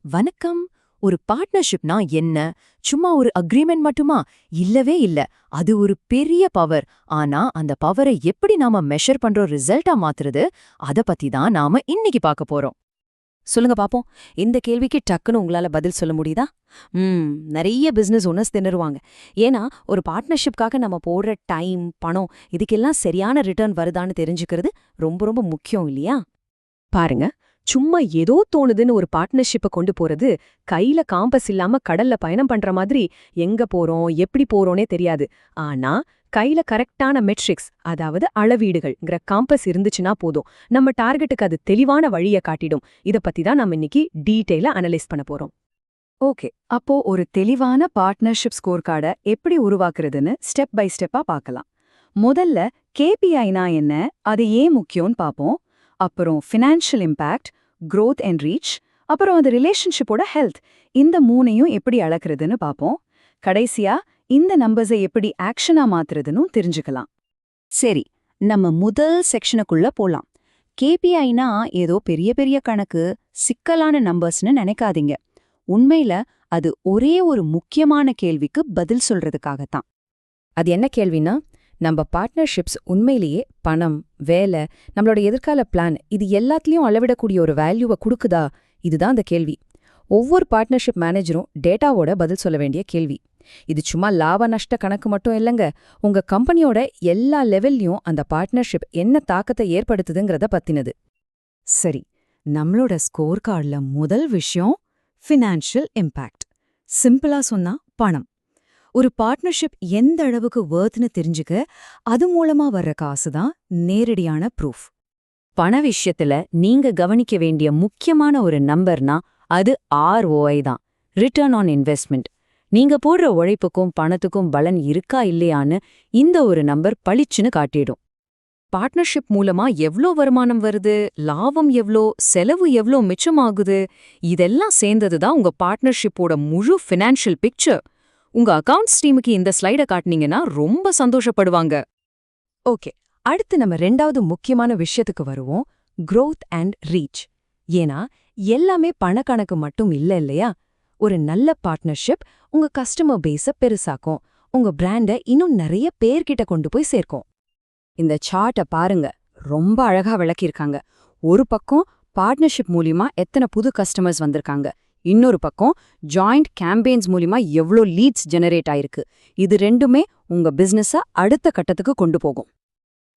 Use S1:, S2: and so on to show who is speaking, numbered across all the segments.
S1: வணக்கம். ஒரு பார்ட்னர்ஷிப்னா என்ன? சும்மா ஒரு அக்ரீமெண்ட் மட்டுமா? இல்லவே இல்ல. அது ஒரு பெரிய பவர். ஆனா அந்த பவரை எப்படி நாம மெஷர் பண்றோம், ரிசல்ட்டா மாத்துறது, அத பத்தி தான் நாம இன்னைக்கு பார்க்க போறோம்.
S2: சொல்லுங்க பாப்போம். இந்த கேள்விக்கு டக்குன்னு உங்களால பதில் சொல்ல முடியுதா? நெறைய பிசினஸ் ஓனர்ஸ் திணறுவாங்க. ஏன்னா, ஒரு பார்ட்னர்ஷிப்காக நம்ம போடுற டைம், பணம் இதுக்கெல்லாம் சரியான ரிட்டர்ன் வருதான்னு தெரிஞ்சுக்கிறது ரொம்ப ரொம்ப முக்கியம் இல்லையா?
S3: பாருங்க, சும்மா ஏதோ தோணுதுன்னு ஒரு பார்ட்னர்ஷிப்ப கொண்டு போறது, கையில காம்பஸ் இல்லாம கடல்ல பயணம் பண்ற மாதிரி எங்க போறோம், எப்படி போறோம்னே தெரியாது. ஆனா, கையில கரெக்டான மெட்ரிக்ஸ், அதாவது அளவீடுகள்ங்கிற காம்பஸ் இருந்துச்சுன்னா போதும். நம்ம டார்கெட்டுக்கு அது தெளிவான வழிய காட்டிடும். இத பத்தி தான் நம்ம இன்னைக்கு டீடைலா அனலைஸ் பண்ண போறோம்.
S4: ஓகே, அப்போ ஒரு தெளிவான பார்ட்னர்ஷிப் ஸ்கோர் கார்டை எப்படி உருவாக்குறதுன்னு ஸ்டெப் பை ஸ்டெப்பா பார்க்கலாம். முதல்ல கேபிஐனா என்ன, அது ஏன் முக்கியம்னு பார்ப்போம். அப்புறம் financial impact, growth and reach, அப்புறம் அது ரிலேஷன்ஷிப்போட ஹெல்த், இந்த மூணையும் எப்படி அளக்குறதுன்னு பார்ப்போம். கடைசியா இந்த நம்பர்ஸை எப்படி ஆக்ஷனா மாத்துறதுன்னு தெரிஞ்சுக்கலாம்.
S1: சரி, நம்ம முதல் செக்ஷனுக்குள்ள போலாம். கேபிஐனா ஏதோ பெரிய பெரிய கணக்கு, சிக்கலான நம்பர்ஸ்னு நினைக்காதீங்க. உண்மையில அது ஒரே ஒரு முக்கியமான கேள்விக்கு பதில் சொல்றதுக்காகத்தான்.
S2: அது என்ன கேள்வின்னா, நம்ம பார்ட்னர்ஷிப்ஸ் உண்மையிலேயே பணம், வேலை, நம்மளோட எதிர்கால பிளான் இது எல்லாத்துலயும் அளவிடக்கூடிய ஒரு வேல்யூவை கொடுக்குதா? இதுதான் அந்த கேள்வி. ஒவ்வொரு பார்ட்னர்ஷிப் மேனேஜரும் டேட்டாவோட பதில் சொல்ல வேண்டிய கேள்வி. இது சும்மா லாப நஷ்ட கணக்கு மட்டும் இல்லைங்க. உங்க கம்பெனியோட எல்லா லெவல்லையும் அந்த பார்ட்னர்ஷிப் என்ன தாக்கத்தை ஏற்படுத்துதுங்கிறத பத்தினது.
S4: சரி, நம்மளோட ஸ்கோர் கார்டுல முதல் விஷயம் ஃபினான்ஷியல் இம்பேக்ட். சிம்பிளா சொன்னா பணம். ஒரு பார்ட்னர்ஷிப் எந்த அளவுக்கு வர்த்னு தெரிஞ்சுக்க அது மூலமா வர்ற காசு தான் நேரடியான ப்ரூஃப்.
S1: பண விஷயத்துல நீங்க கவனிக்க வேண்டிய முக்கியமான ஒரு நம்பர்னா அது ROI தான், ரிட்டர்ன் ஆன் இன்வெஸ்ட்மெண்ட். நீங்க போடுற உழைப்புக்கும் பணத்துக்கும் பலன் இருக்கா இல்லையான்னு இந்த ஒரு நம்பர் பளிச்சுன்னு காட்டிடும். பார்ட்னர்ஷிப் மூலமா எவ்ளோ வருமானம் வருது, லாபம் எவ்ளோ, செலவு எவ்ளோ மிச்சமாகுது, இதெல்லாம் சேர்ந்ததுதான் உங்க பார்ட்னர்ஷிப்போட முழு ஃபினான்ஷியல் பிக்சர். உங்க அக்கவுண்ட்ஸ் டீமுக்கு இந்த ஸ்லைட காட்டுனீங்கன்னா ரொம்ப சந்தோஷப்படுவாங்க.
S3: ஓகே, அடுத்து நம்ம ரெண்டாவது முக்கியமான விஷயத்துக்கு வருவோம், growth அண்ட் ரீச். ஏன்னா எல்லாமே பணக்கணக்கு மட்டும் இல்ல இல்லையா? ஒரு நல்ல பார்ட்னர்ஷிப் உங்க கஸ்டமர் பேஸ பெருசாக்கும், உங்க பிராண்ட இன்னும் நிறைய பேர்கிட்ட கொண்டு போய் சேர்க்கும்.
S2: இந்த சார்ட்டை பாருங்க, ரொம்ப அழகா விளக்கியிருக்காங்க. ஒரு பக்கம் பார்ட்னர்ஷிப் மூலியமா எத்தனை புது கஸ்டமர்ஸ் வந்திருக்காங்க, இன்னொரு பக்கம் ஜாயிண்ட் கேம்பெயின்ஸ் மூலியமா எவ்ளோ லீட்ஸ் ஜெனரேட் ஆயிருக்கு. இது ரெண்டுமே உங்க பிசினஸ அடுத்த கட்டத்துக்கு கொண்டு போகும்.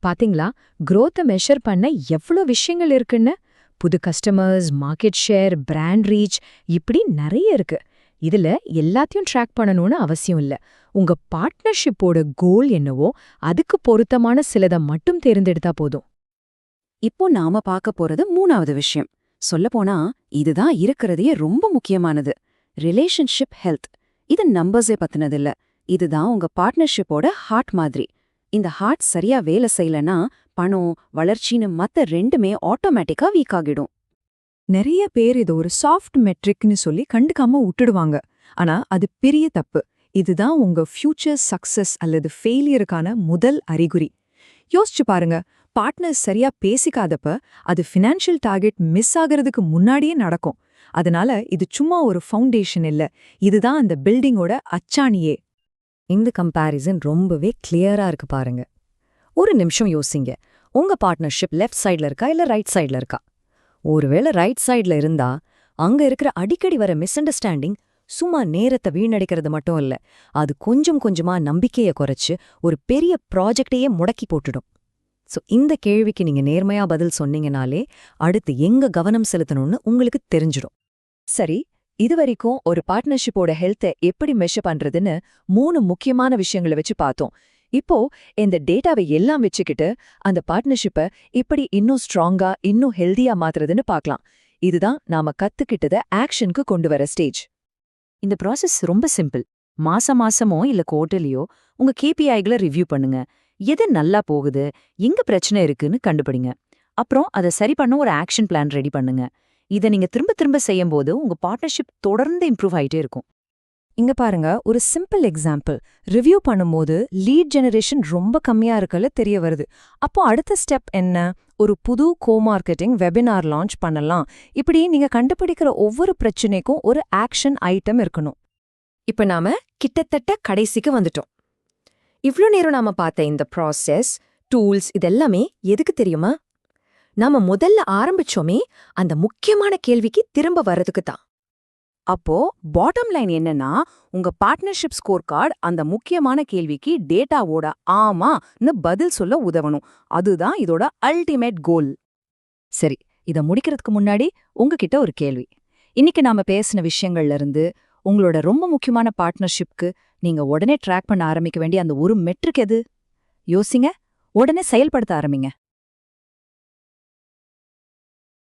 S3: பாத்தீங்களா, growth மெஷர் பண்ண எவ்வளோ விஷயங்கள் இருக்குன்னு? புது customers, market share, brand reach, இப்படி நிறைய இருக்கு. இதுல எல்லாத்தையும் ட்ராக் பண்ணணும்னு அவசியம் இல்ல. உங்க பார்ட்னர்ஷிப்போட கோல் என்னவோ அதுக்கு பொருத்தமான சிலதை மட்டும் தேர்ந்தெடுத்தா போதும்.
S1: இப்போ நாம பார்க்க போறது மூணாவது விஷயம். சொல்லப்போனா இதுதான் இருக்கிறதையே ரொம்ப முக்கியமானது, ரிலேஷன்ஷிப் ஹெல்த். இது நம்பர்ஸே பத்தினதில்ல, இதுதான் உங்க பார்ட்னர்ஷிப்போட ஹார்ட் மாதிரி. இந்த ஹார்ட் சரியா வேலை செய்யலனா பணம், வளர்ச்சின்னு மத்த ரெண்டுமே ஆட்டோமேட்டிக்கா வீக் ஆகிடும்.
S4: நிறைய பேர் இது ஒரு சாஃப்ட் மெட்ரிக்னு சொல்லி கண்டுக்காம விட்டுடுவாங்க. ஆனா அது பெரிய தப்பு. இதுதான் உங்க ஃபியூச்சர் சக்சஸ் அல்லது ஃபெயிலியருக்கான முதல் அறிகுறி. யோசிச்சு பாருங்க, பார்ட்னர்ஸ் சரியா பேசிக்காதப்ப அது ஃபினான்ஷியல் டார்கெட் மிஸ் ஆகிறதுக்கு முன்னாடியே நடக்கும். அதனால இது சும்மா ஒரு ஃபவுண்டேஷன் இல்ல, இதுதான் அந்த பில்டிங்கோட அச்சாணியே.
S2: இந்த கம்பேரிசன் ரொம்பவே கிளியரா இருக்கு பாருங்க. ஒரு நிமிஷம் யோசிங்க, உங்க பார்ட்னர்ஷிப் லெஃப்ட் சைட்ல இருக்கா இல்ல ரைட் சைட்ல இருக்கா? ஒருவேளை ரைட் சைட்ல இருந்தா அங்க இருக்கிற அடிக்கடி வர மிஸ் அண்டர்ஸ்டாண்டிங் சும்மா நேரத்தை வீணடிக்கிறது மட்டும் இல்ல, அது கொஞ்சம் கொஞ்சமா நம்பிக்கைய குறைச்சு ஒரு பெரிய ப்ராஜெக்டையே முடக்கி போட்டுடும். சோ இந்த கேள்விக்கு நீங்க நேர்மையா பதில் சொன்னீங்கனாலே அடுத்து எங்க கவனம் செலுத்தணும்னு உங்களுக்கு தெரிஞ்சிடும்.
S3: சரி, இதுவரைக்கும் ஒரு பார்ட்னர்ஷிப்போட ஹெல்த்தை எப்படி மெஷர் பண்றதுன்னு 3 முக்கியமான விஷயங்களை வச்சு பார்த்தோம். இப்போ இந்த டேட்டாவை எல்லாம் வச்சுக்கிட்டு அந்த பார்ட்னர்ஷிப்பை எப்படி இன்னும் ஸ்ட்ராங்கா, இன்னும் ஹெல்தியா மாத்துறதுன்னு பார்க்கலாம். இதுதான் நாம கத்துக்கிட்டத ஆக்ஷனுக்கு கொண்டு வர ஸ்டேஜ்.
S1: இந்த ப்ராசஸ் ரொம்ப சிம்பிள். மாசமோ இல்ல குவார்ட்டர்லியோ உங்க கேபிஐகளை ரிவ்யூ பண்ணுங்க. எது நல்லா போகுது, எங்க பிரச்சனை இருக்குன்னு கண்டுபிடிங்க. அப்புறம் அதை சரி பண்ண ஒரு ஆக்ஷன் பிளான் ரெடி பண்ணுங்க. இதை நீங்க திரும்ப திரும்ப செய்யும்போது உங்க பார்ட்னர்ஷிப் தொடர்ந்து இம்ப்ரூவ் ஆயிட்டே இருக்கும்.
S2: இங்க பாருங்க, ஒரு சிம்பிள் எக்ஸாம்பிள். ரிவ்யூ பண்ணும்போது லீட் ஜெனரேஷன் ரொம்ப கம்மியா இருக்கல தெரிய வருது. அப்போ அடுத்த ஸ்டெப் என்ன? ஒரு புது கோ-மார்க்கெட்டிங் வெபினார் லான்ச் பண்ணலாம். இப்படி நீங்க கண்டுபிடிக்கிற ஒவ்வொரு பிரச்சனைக்கும் ஒரு ஆக்ஷன் ஐட்டம் இருக்கணும்.
S1: இப்ப நாம கிட்டத்தட்ட கடைசிக்கு வந்துட்டோம். இவ்ளோ நேரம் நாம பார்த்த இந்த ப்ராசஸ், டூல்ஸ் இதெல்லாமே எதுக்கு தெரியுமா? நாம முதல்ல ஆரம்பிச்சோமே அந்த முக்கியமான கேள்விக்கு திரும்ப வர்றதுக்கு தான். அப்போ பாட்டம் லைன் என்னன்னா, உங்க பார்ட்னர்ஷிப் ஸ்கோர் கார்டு அந்த முக்கியமான கேள்விக்கு டேட்டாவோட ஆமான்னு பதில் சொல்ல உதவணும். அதுதான் இதோட அல்டிமேட் கோல். சரி, இத முடிக்கிறதுக்கு முன்னாடி உங்ககிட்ட ஒரு கேள்வி. இன்னைக்கு நாம பேசின விஷயங்கள்ல இருந்து உங்களோட ரொம்ப முக்கியமான பார்ட்னர்ஷிப்க்கு நீங்க உடனே ட்ராக் பண்ண ஆரம்பிக்க வேண்டிய அந்த ஒரு மெட்ரிக் எது? யோசிங்க, உடனே செயல்படுத்த ஆரம்பிங்க.